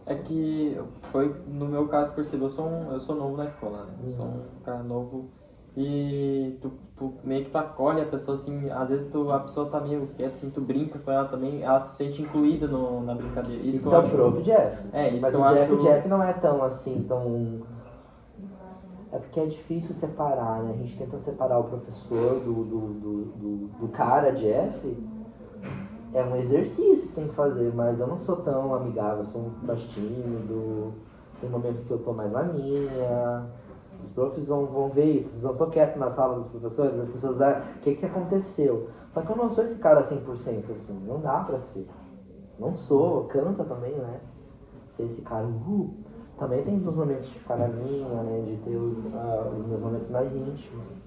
[SPEAKER 1] É que foi, no meu caso, percebeu, eu sou novo na escola, né? Eu sou um cara novo e tu meio que tu acolhe a pessoa assim, às vezes a pessoa tá meio quieta, assim, tu brinca com ela também, ela se sente incluída na brincadeira.
[SPEAKER 2] Isso é o prof. Jeff.
[SPEAKER 1] É, isso
[SPEAKER 2] mas
[SPEAKER 1] eu
[SPEAKER 2] o Jeff não é tão assim, tão... É porque é difícil separar, né? A gente tenta separar o professor do cara Jeff. É um exercício que tem que fazer, mas eu não sou tão amigável, eu sou mais tímido, tem momentos que eu tô mais na minha, os profs vão ver isso, eu tô quieto na sala dos professores, as pessoas o que aconteceu? Só que eu não sou esse cara 100% assim, não dá pra ser, não sou, cansa também, né, ser esse cara, também tem os meus momentos de ficar na minha, né, de ter os meus momentos mais íntimos.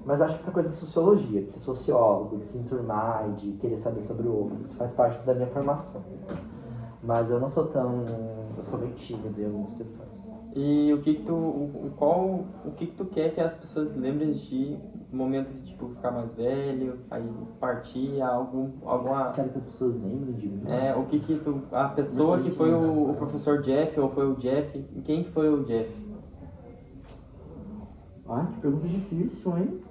[SPEAKER 2] Mas acho que essa coisa de sociologia, de ser sociólogo, de se enturmar, de querer saber sobre o outro, isso faz parte da minha formação. Mas eu não sou tão... eu sou bem tímido em algumas questões.
[SPEAKER 1] E o que tu quer que as pessoas lembrem de ti no momento de, tipo, ficar mais velho, aí partir, alguma...
[SPEAKER 2] Quero que as pessoas lembrem de mim.
[SPEAKER 1] O que tu... A pessoa que foi o professor Jeff, ou foi o Jeff, quem que foi o Jeff?
[SPEAKER 2] Ai, que pergunta difícil, hein?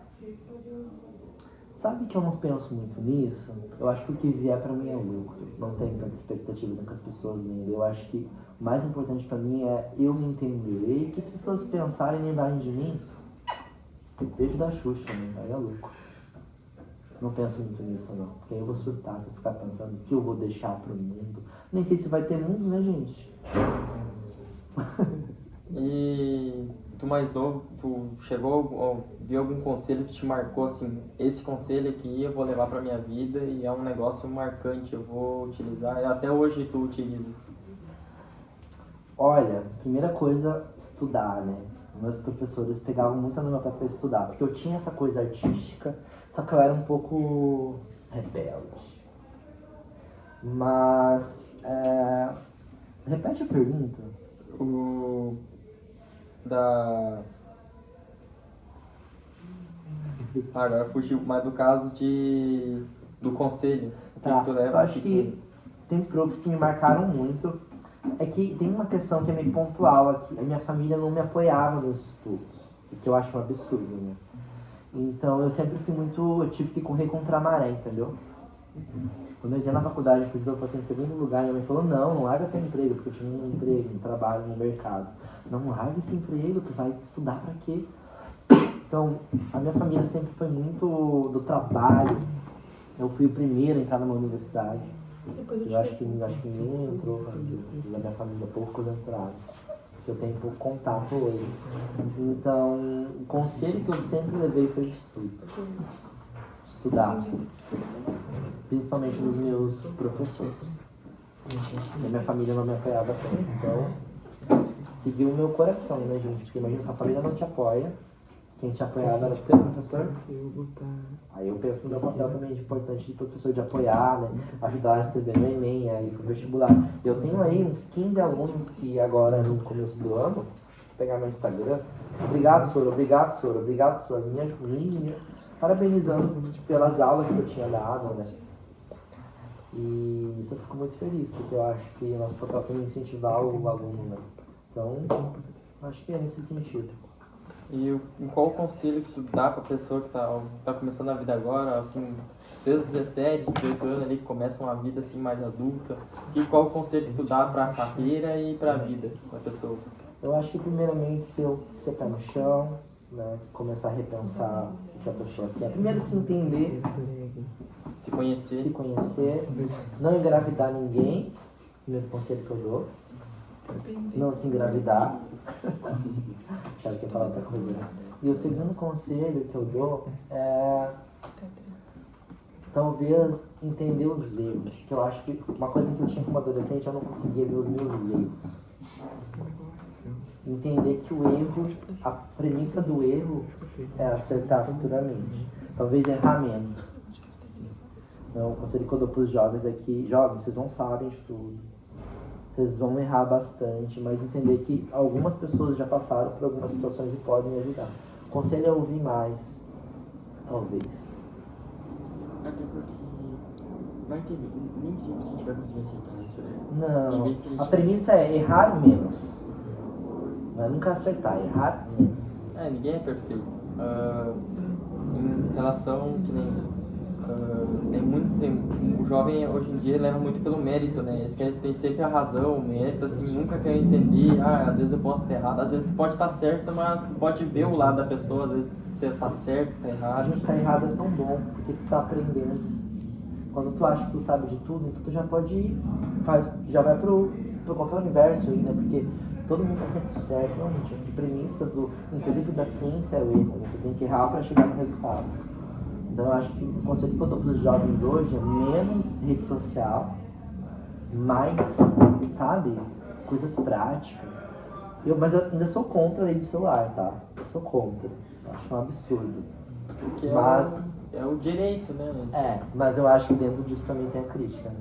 [SPEAKER 2] Sabe que eu não penso muito nisso? Eu acho que o que vier pra mim é lucro. Não tenho tanta expectativa do que as pessoas lembrem. Eu acho que o mais importante pra mim é eu me entender e que as pessoas pensarem e lembrarem de mim. Beijo da Xuxa, né? Aí é lucro. Não penso muito nisso, não. Porque aí eu vou surtar se eu ficar pensando o que eu vou deixar pro mundo. Nem sei se vai ter mundo, né, gente?
[SPEAKER 1] E tu mais novo, tu chegou, viu algum conselho que te marcou assim, esse conselho aqui eu vou levar pra minha vida e é um negócio marcante, eu vou utilizar, e até hoje tu utiliza?
[SPEAKER 2] Olha, primeira coisa, estudar, né? Meus professores pegavam muito no meu pé pra estudar, porque eu tinha essa coisa artística, só que eu era um pouco rebelde. Mas, repete a pergunta.
[SPEAKER 1] Agora fugiu, mas do caso do conselho,
[SPEAKER 2] Tá,
[SPEAKER 1] que tu leva?
[SPEAKER 2] eu acho que tem profs que me marcaram muito. É que tem uma questão que é meio pontual aqui. A minha família não me apoiava nos estudos, o que eu acho um absurdo, né? Então eu sempre fui muito... eu tive que correr contra a maré, entendeu? Quando eu entrei na faculdade, inclusive eu passei em segundo lugar, minha mãe falou, não larga teu emprego, porque eu tinha um emprego, um trabalho no mercado. Não larga esse emprego, tu vai estudar pra quê? Então, a minha família sempre foi muito do trabalho. Eu fui o primeiro a entrar numa universidade. Eu acho que ninguém entrou da minha família, poucos entraram. Eu tenho pouco contato hoje. Então, o conselho que eu sempre levei foi de estudo. Estudar. Principalmente dos meus professores. E a minha família não me apoiava tanto. Então, seguiu o meu coração, né, gente? Porque imagina que a família não te apoia. Quem te apoiava era o teu professor. Aí eu penso no meu papel também de importante de professor, de apoiar, né? Ajudar a escrever no Enem, aí pro vestibular. Eu tenho aí uns 15 alunos que agora, no começo do ano, vou pegar meu Instagram. Obrigado, Sora, obrigado, Sora, obrigado, Sora. Minha, parabenizando pelas aulas que eu tinha dado, né? E isso eu fico muito feliz, porque eu acho que o nosso papel também é incentivar o aluno, né? Então, acho que é nesse sentido.
[SPEAKER 1] E qual o conselho que tu dá pra pessoa que tá começando a vida agora, assim, teus 17, 18 anos ali, que começam uma vida assim mais adulta, qual o conselho que tu dá pra carreira e pra vida da pessoa?
[SPEAKER 2] Eu acho que primeiramente você pé no chão, né? Começar a repensar o que a pessoa quer. Primeiro se entender,
[SPEAKER 1] Se conhecer.
[SPEAKER 2] se conhecer, não engravidar ninguém, primeiro conselho que eu dou. Não se engravidar. Achava que ia falar outra coisa, né? E o segundo conselho que eu dou é talvez entender os erros. Que eu acho que uma coisa que eu tinha como adolescente, eu não conseguia ver os meus erros. Entender que o erro, a premissa do erro é acertar futuramente. Talvez errar menos. Então, o conselho que eu dou para os jovens é que, jovens, vocês não sabem de tudo. Vocês vão errar bastante, mas entender que algumas pessoas já passaram por algumas situações e podem ajudar. O conselho é ouvir mais, talvez.
[SPEAKER 3] Até porque vai ter, nem sempre a gente vai conseguir acertar isso, né?
[SPEAKER 2] Não,
[SPEAKER 3] Tem vezes que a gente
[SPEAKER 2] a premissa é errar menos. Não é nunca acertar, errar menos.
[SPEAKER 1] Ninguém é perfeito. Em relação que nem tem muito tempo, o jovem hoje em dia leva muito pelo mérito, né? Eles querem ter sempre a razão, o mérito, assim, nunca quer entender, às vezes eu posso estar errado, às vezes tu pode estar certo, mas tu pode ver o lado da pessoa, às vezes você está certo, você está
[SPEAKER 2] A
[SPEAKER 1] errado.
[SPEAKER 2] gente tá errado é tão bom, porque tu tá aprendendo. Quando tu acha que tu sabe de tudo, então tu já pode ir, já vai pro contra universo aí, né? Porque todo mundo tá sempre certo, não, gente. A premissa inclusive da ciência é o erro, né? Tu tem que errar para chegar no resultado. Então eu acho que o conselho que eu dou para os jovens hoje é menos rede social, mais, sabe, coisas práticas. Mas eu ainda sou contra a lei do celular, tá? Eu sou contra. Eu acho um absurdo.
[SPEAKER 1] Porque
[SPEAKER 2] Mas
[SPEAKER 1] é o direito, né?
[SPEAKER 2] mas eu acho que dentro disso também tem a crítica, né?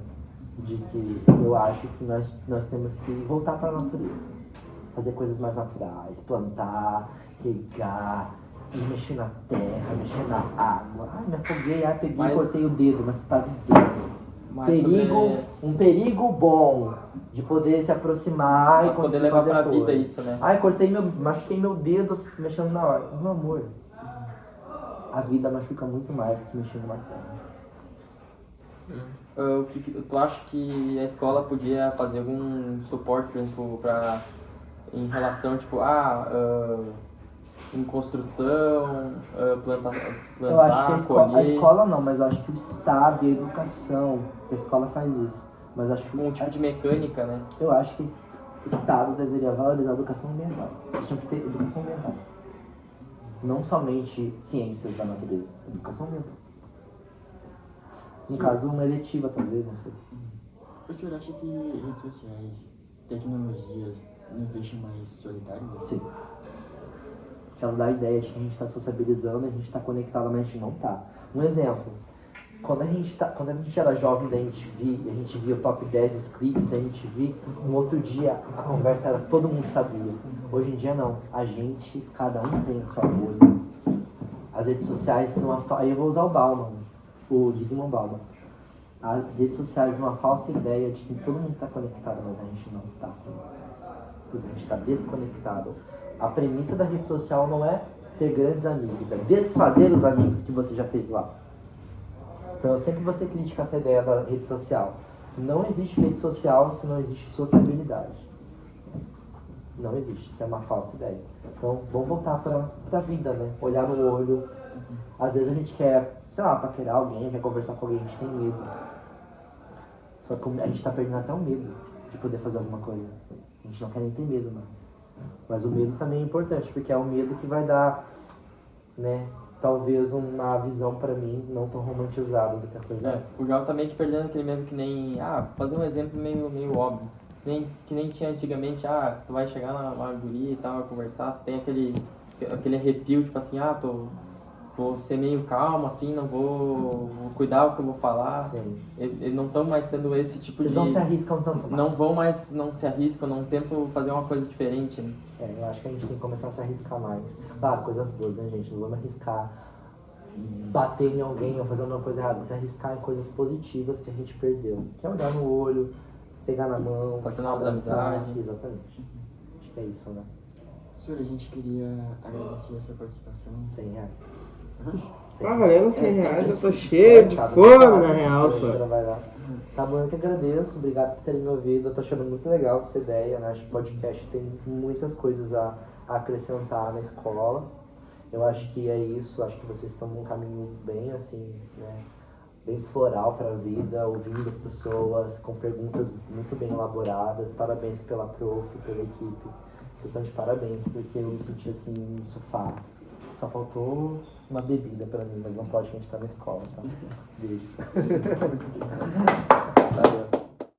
[SPEAKER 2] De que eu acho que nós temos que voltar para a natureza. Fazer coisas mais naturais, plantar, regar, mexer na terra, mexer na água. Me afoguei, peguei e cortei o dedo, mas tu tá vivendo. Um perigo bom de poder se aproximar e conseguir
[SPEAKER 1] poder levar
[SPEAKER 2] fazer
[SPEAKER 1] pra
[SPEAKER 2] coisa.
[SPEAKER 1] vida isso, né?
[SPEAKER 2] Machuquei meu dedo mexendo na hora. Meu amor, a vida machuca muito mais que mexer numa terra.
[SPEAKER 1] Tu acha que a escola podia fazer algum suporte em relação, em construção, plantar,
[SPEAKER 2] Eu acho que a
[SPEAKER 1] colher?
[SPEAKER 2] escola não, mas eu acho que o Estado e a educação, a escola faz isso. Mas acho que
[SPEAKER 1] Um tipo de mecânica, né?
[SPEAKER 2] eu acho que o Estado deveria valorizar a educação ambiental. Eles tinham que ter educação ambiental. Não somente ciências da natureza, educação ambiental. No caso, uma eletiva, talvez, não sei.
[SPEAKER 3] O senhor acha que redes sociais, tecnologias, nos deixam mais solidários?
[SPEAKER 2] Sim. Ela dá a ideia de que a gente está sociabilizando e a gente está conectado, mas a gente não está. Um exemplo. Quando a gente era jovem da MTV, a gente via o top 10 dos clipes da MTV, no outro dia a conversa era todo mundo sabia. Hoje em dia não. Cada um tem a sua bolha. As redes sociais têm aí eu vou usar o Zygmunt Bauman. As redes sociais têm uma falsa ideia de que todo mundo está conectado, mas a gente não está. Porque a gente está desconectado. A premissa da rede social não é ter grandes amigos, é desfazer os amigos que você já teve lá. Então eu sempre vou ser crítica a essa ideia da rede social. Não existe rede social se não existe sociabilidade. Não existe, isso é uma falsa ideia. Então vamos voltar pra vida, né? Olhar no olho. Às vezes a gente quer, paquerar alguém, quer conversar com alguém, a gente tem medo. Só que a gente tá perdendo até o medo de poder fazer alguma coisa. A gente não quer nem ter medo mais. Mas o medo também é importante, porque é o medo que vai dar, né, talvez uma visão pra mim não tão romantizada do que a coisa.
[SPEAKER 1] O jovem tá meio que perdendo aquele medo que nem... fazer um exemplo meio óbvio. Que nem tinha antigamente, tu vai chegar na guria e tal, vai conversar, tu tem aquele arrepio, tipo assim, vou ser meio calmo, assim, não vou cuidar o que eu vou falar.
[SPEAKER 2] Sim.
[SPEAKER 1] Eles não estão mais tendo esse tipo
[SPEAKER 2] Vocês
[SPEAKER 1] de...
[SPEAKER 2] não se arriscam tanto mais.
[SPEAKER 1] Não se arriscam, não tentam fazer uma coisa diferente, né?
[SPEAKER 2] Eu acho que a gente tem que começar a se arriscar mais. Claro, coisas boas, né, gente? Não vamos arriscar bater em alguém ou fazer uma coisa errada. Se arriscar em coisas positivas que a gente perdeu. Que é olhar no olho, pegar na mão,
[SPEAKER 1] fazer novas
[SPEAKER 2] abraçar.
[SPEAKER 1] amizades.
[SPEAKER 2] Exatamente. Acho que é isso, né?
[SPEAKER 3] Senhor, a gente queria agradecer a sua participação.
[SPEAKER 2] R$100.
[SPEAKER 4] valendo 100 reais, eu tô cheio de fome na real, só.
[SPEAKER 2] Tá bom, eu que agradeço, obrigado por terem me ouvido, eu tô achando muito legal essa ideia, né? Acho que o podcast tem muitas coisas a acrescentar na escola. Eu acho que é isso, acho que vocês estão num caminho bem assim, né? Bem floral para a vida, ouvindo as pessoas, com perguntas muito bem elaboradas. Parabéns pela prof, pela equipe. Vocês estão de parabéns, porque eu me senti assim, no sofá. Só faltou uma bebida pra mim, mas não pode, que a gente tá na escola, tá? Beijo. Valeu.